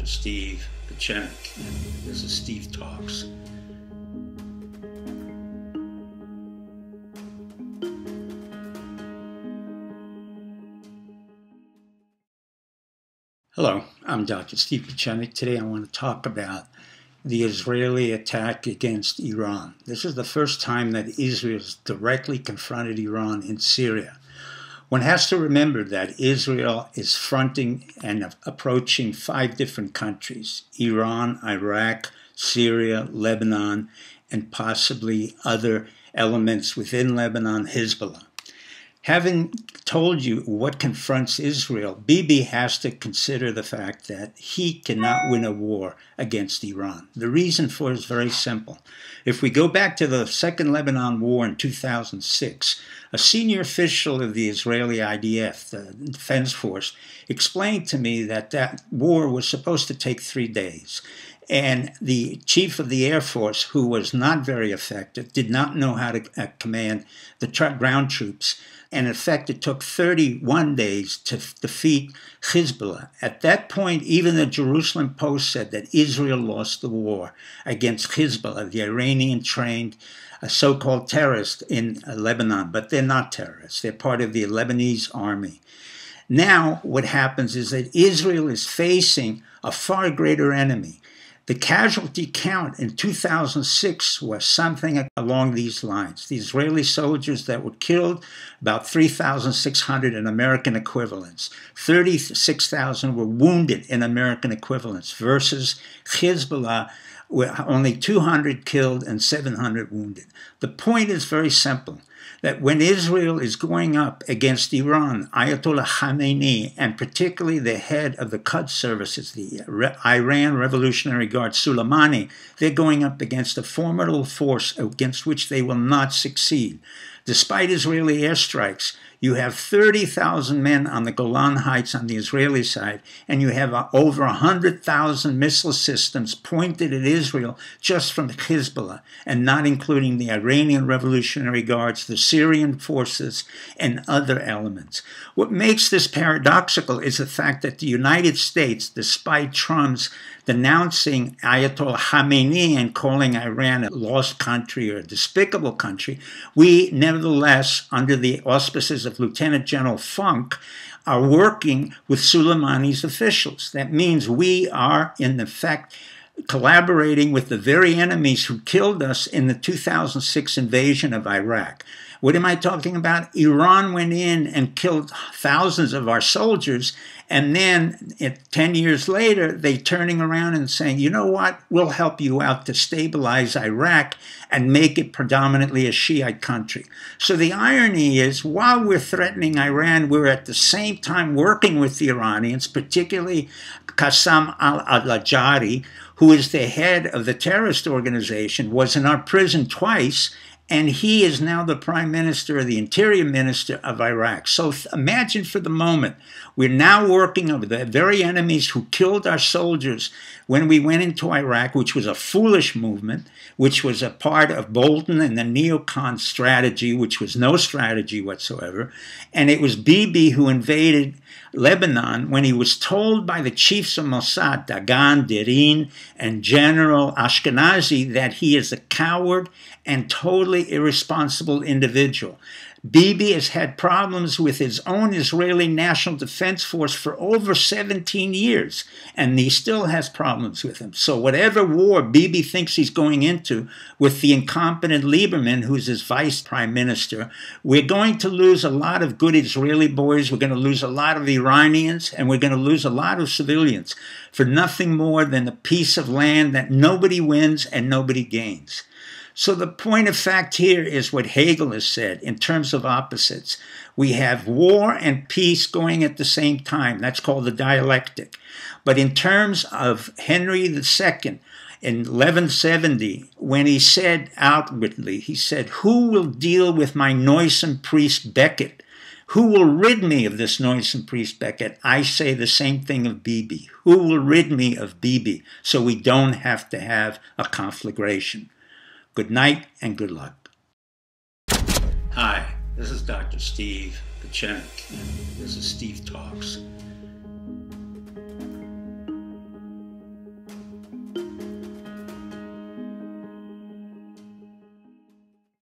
Dr. Steve Pichenik, and this is Steve Talks. Hello, I'm Dr. Steve Pichenik. Today I want to talk about the Israeli attack against Iran. This is the first time that Israel has directly confronted Iran in Syria. One has to remember that Israel is fronting and approaching 5 different countries: Iran, Iraq, Syria, Lebanon, and possibly other elements within Lebanon, Hezbollah. Having told you what confronts Israel, Bibi has to consider the fact that he cannot win a war against Iran. The reason for it is very simple. If we go back to the Second Lebanon War in 2006, a senior official of the Israeli IDF, the Defense Force, explained to me that that war was supposed to take 3 days. And the chief of the Air Force, who was not very effective, did not know how to command the ground troops. And in fact, it took 31 days to defeat Hezbollah. At that point, even the Jerusalem Post said that Israel lost the war against Hezbollah, the Iranian-trained so-called terrorists in Lebanon. But they're not terrorists. They're part of the Lebanese army. Now, what happens is that Israel is facing a far greater enemy. The casualty count in 2006 was something along these lines. The Israeli soldiers that were killed, about 3,600 in American equivalents. 36,000 were wounded in American equivalents versus Hezbollah, with only 200 killed and 700 wounded. The point is very simple, that when Israel is going up against Iran, Ayatollah Khamenei, and particularly the head of the Quds services, the Iran Revolutionary Guard, Soleimani, they're going up against a formidable force against which they will not succeed. Despite Israeli airstrikes, you have 30,000 men on the Golan Heights on the Israeli side, and you have over 100,000 missile systems pointed at Israel just from Hezbollah, and not including the Iranian Revolutionary Guards, the Syrian forces, and other elements. What makes this paradoxical is the fact that the United States, despite Trump's denouncing Ayatollah Khamenei and calling Iran a lost country or a despicable country, we nevertheless, under the auspices of Lieutenant General Funk, are working with Soleimani's officials. That means we are, in effect, collaborating with the very enemies who killed us in the 2006 invasion of Iraq. What am I talking about? Iran went in and killed thousands of our soldiers, and then 10 years later, they're turning around and saying, you know what, we'll help you out to stabilize Iraq and make it predominantly a Shiite country. So the irony is, while we're threatening Iran, we're at the same time working with the Iranians, particularly Qassam al-Ajari, who is the head of the terrorist organization, was in our prison twice, and he is now the prime minister or the interior minister of Iraq. So imagine for the moment, we're now working with the very enemies who killed our soldiers when we went into Iraq, which was a foolish movement, which was a part of Bolton and the neocon strategy, which was no strategy whatsoever. And it was Bibi who invaded Lebanon when he was told by the chiefs of Mossad, Dagan, Derin, and General Ashkenazi, that he is a coward and totally irresponsible individual. Bibi has had problems with his own Israeli National Defense Force for over 17 years, and he still has problems with him. So whatever war Bibi thinks he's going into with the incompetent Lieberman, who's his vice prime minister, we're going to lose a lot of good Israeli boys, we're going to lose a lot of Iranians, and we're going to lose a lot of civilians for nothing more than a piece of land that nobody wins and nobody gains. So the point of fact here is what Hegel has said in terms of opposites. We have war and peace going at the same time. That's called the dialectic. But in terms of Henry II, in 1170, when he said outwardly, he said, who will deal with my noisome priest Becket? Who will rid me of this noisome priest Becket? I say the same thing of Bibi. Who will rid me of Bibi so we don't have to have a conflagration? Good night and good luck. Hi, this is Dr. Steve Pichenik, and this is Steve Talks.